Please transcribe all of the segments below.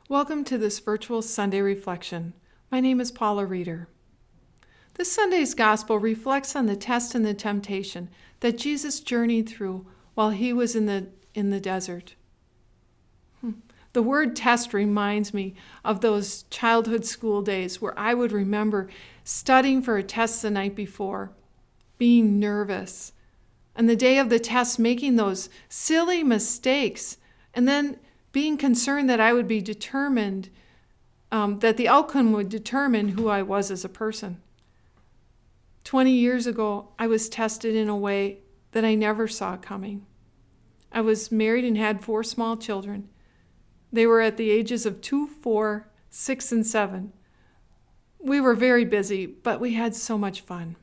Welcome to this virtual Sunday reflection. My name is Paula Reeder. This Sunday's gospel reflects on the test and the temptation that Jesus journeyed through while he was in the desert. The word test reminds me of those childhood school days where I would remember studying for a test the night before, being nervous, and the day of the test making those silly mistakes, and then being concerned that I would be determined, that the outcome would determine who I was as a person. 20 years ago, I was tested in a way that I never saw coming. I was married and had 4 small children. They were at the ages of 2, 4, 6, and 7. We were very busy, but we had so much fun.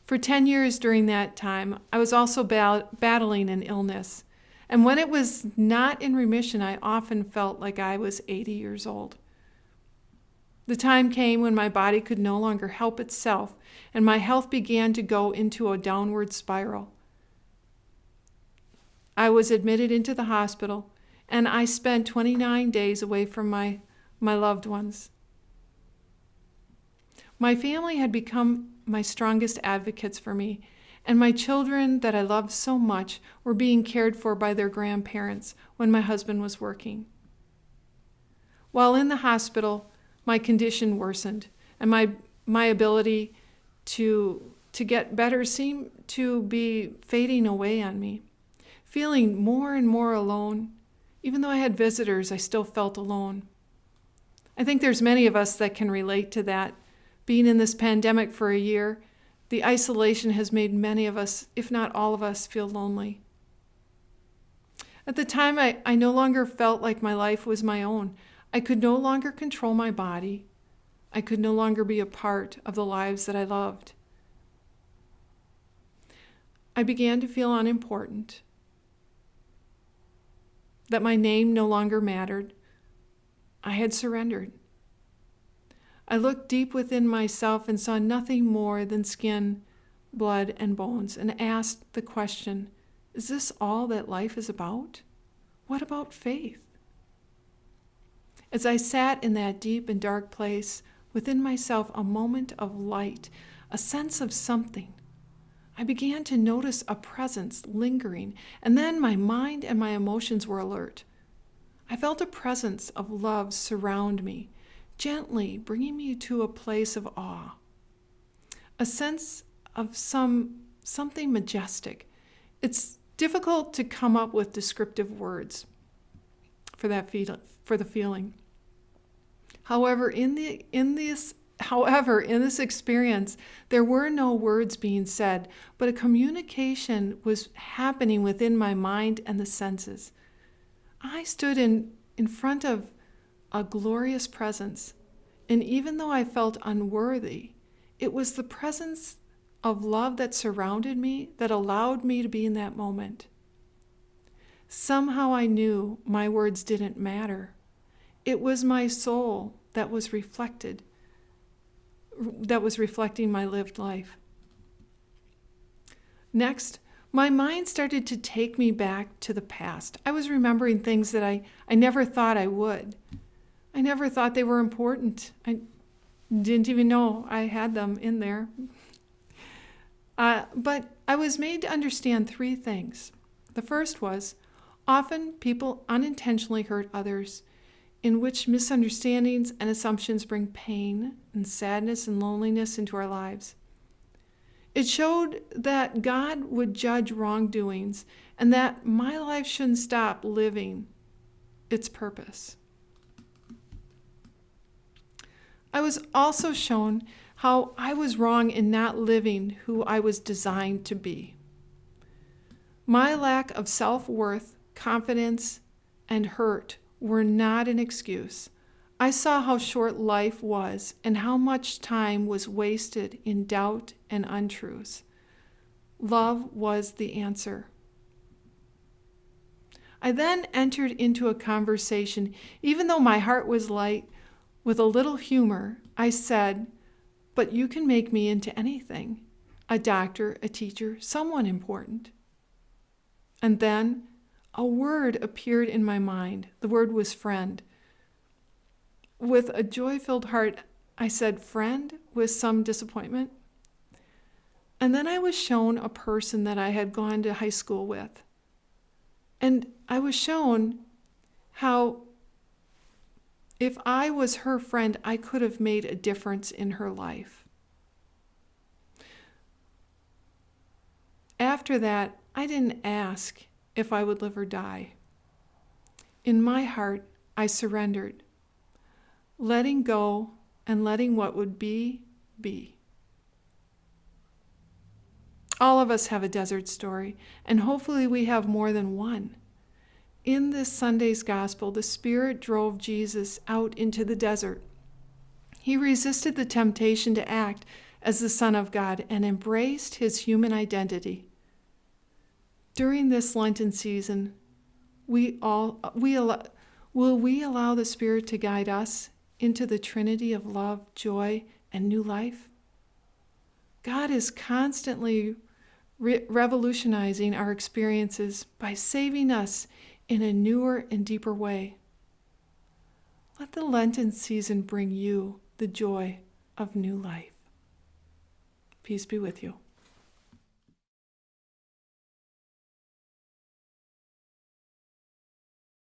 For 10 years during that time, I was also battling an illness. And when it was not in remission, I often felt like I was 80 years old. The time came when my body could no longer help itself, and my health began to go into a downward spiral. I was admitted into the hospital, and I spent 29 days away from my loved ones. My family had become my strongest advocates for me, and my children that I loved so much were being cared for by their grandparents when my husband was working. While in the hospital, my condition worsened, and my ability to get better seemed to be fading away on me. Feeling more and more alone. Even though I had visitors, I still felt alone. I think there's many of us that can relate to that. Being in this pandemic for a year, the isolation has made many of us, if not all of us, feel lonely. At the time, I no longer felt like my life was my own. I could no longer control my body. I could no longer be a part of the lives that I loved. I began to feel unimportant, that my name no longer mattered. I had surrendered. I looked deep within myself and saw nothing more than skin, blood, and bones, and asked the question, is this all that life is about? What about faith? As I sat in that deep and dark place, within myself a moment of light, a sense of something, I began to notice a presence lingering, and then my mind and my emotions were alert. I felt a presence of love surround me, gently bringing me to a place of awe, a sense of something majestic. It's difficult to come up with descriptive words for the feeling. However, in this experience, there were no words being said, but a communication was happening within my mind and the senses. I stood in front of a glorious presence, and even though I felt unworthy, it was the presence of love that surrounded me that allowed me to be in that moment. Somehow I knew my words didn't matter. It was my soul that was reflecting my lived life. Next, my mind started to take me back to the past. I was remembering things that I never thought I would. I never thought they were important. I didn't even know I had them in there. But I was made to understand 3 things. The first was, often people unintentionally hurt others, in which misunderstandings and assumptions bring pain and sadness and loneliness into our lives. It showed that God would judge wrongdoings and that my life shouldn't stop living its purpose. I was also shown how I was wrong in not living who I was designed to be. My lack of self-worth, confidence, and hurt were not an excuse. I saw how short life was and how much time was wasted in doubt and untruths. Love was the answer. I then entered into a conversation. Even though my heart was light, with a little humor, I said, "But you can make me into anything, a doctor, a teacher, someone important." And then a word appeared in my mind. The word was friend. with a joy-filled heart, I said, "Friend," with some disappointment. And then I was shown a person that I had gone to high school with. And I was shown how if I was her friend, I could have made a difference in her life. After that, I didn't ask if I would live or die. In my heart, I surrendered, letting go and letting what would be, be. All of us have a desert story, and hopefully we have more than one. In this Sunday's gospel, the Spirit drove Jesus out into the desert. He resisted the temptation to act as the Son of God and embraced his human identity. During this Lenten season, will we allow the Spirit to guide us into the Trinity of love, joy, and new life? God is constantly revolutionizing our experiences by saving us in a newer and deeper way. Let the Lenten season bring you the joy of new life. Peace be with you.